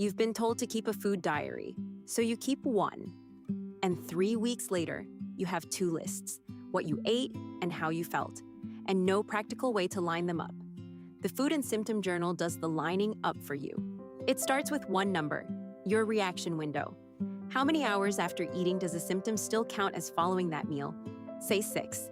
You've been told to keep a food diary, so you keep one. And 3 weeks later, you have two lists: what you ate and how you felt, and no practical way to line them up. The Food and Symptom Journal does the lining up for you. It starts with one number, your reaction window. How many hours after eating does a symptom still count as following that meal? Say 6.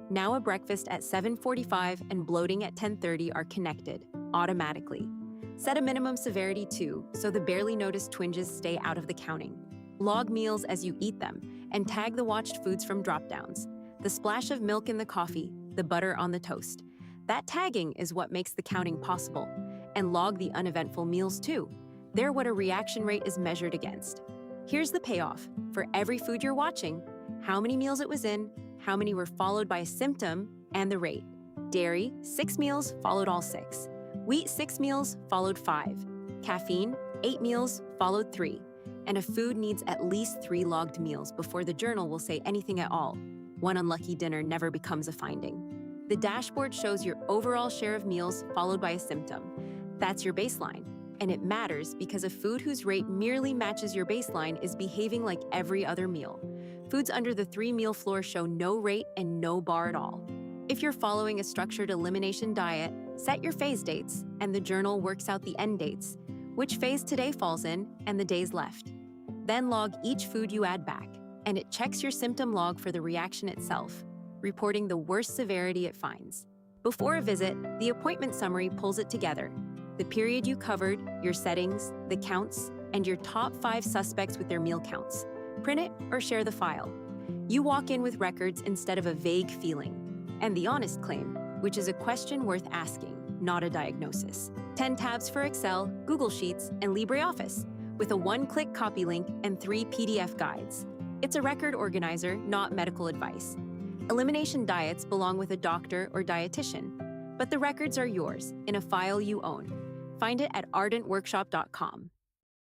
Now a breakfast at 7:45 and bloating at 10:30 are connected, automatically. Set a minimum severity too, so the barely noticed twinges stay out of the counting. Log meals as you eat them, and tag the watched foods from drop-downs. The splash of milk in the coffee, the butter on the toast. That tagging is what makes the counting possible. And log the uneventful meals too. They're what a reaction rate is measured against. Here's the payoff. For every food you're watching, how many meals it was in, how many were followed by a symptom, and the rate. Dairy, 6 meals, followed all 6. Wheat, 6 meals, followed 5. Caffeine, 8 meals, followed 3. And a food needs at least 3 logged meals before the journal will say anything at all. One unlucky dinner never becomes a finding. The dashboard shows your overall share of meals followed by a symptom. That's your baseline. And it matters because a food whose rate merely matches your baseline is behaving like every other meal. Foods under the 3-meal floor show no rate and no bar at all. If you're following a structured elimination diet, set your phase dates, and the journal works out the end dates, which phase today falls in, and the days left. Then log each food you add back, and it checks your symptom log for the reaction itself, reporting the worst severity it finds. Before a visit, the appointment summary pulls it together: the period you covered, your settings, the counts, and your top 5 suspects with their meal counts. Print it or share the file. You walk in with records instead of a vague feeling. And the honest claim, which is a question worth asking, not a diagnosis. 10 tabs for Excel, Google Sheets, and LibreOffice, with a one-click copy link and 3 PDF guides. It's a record organizer, not medical advice. Elimination diets belong with a doctor or dietitian, but the records are yours in a file you own. Find it at ardentworkshop.com.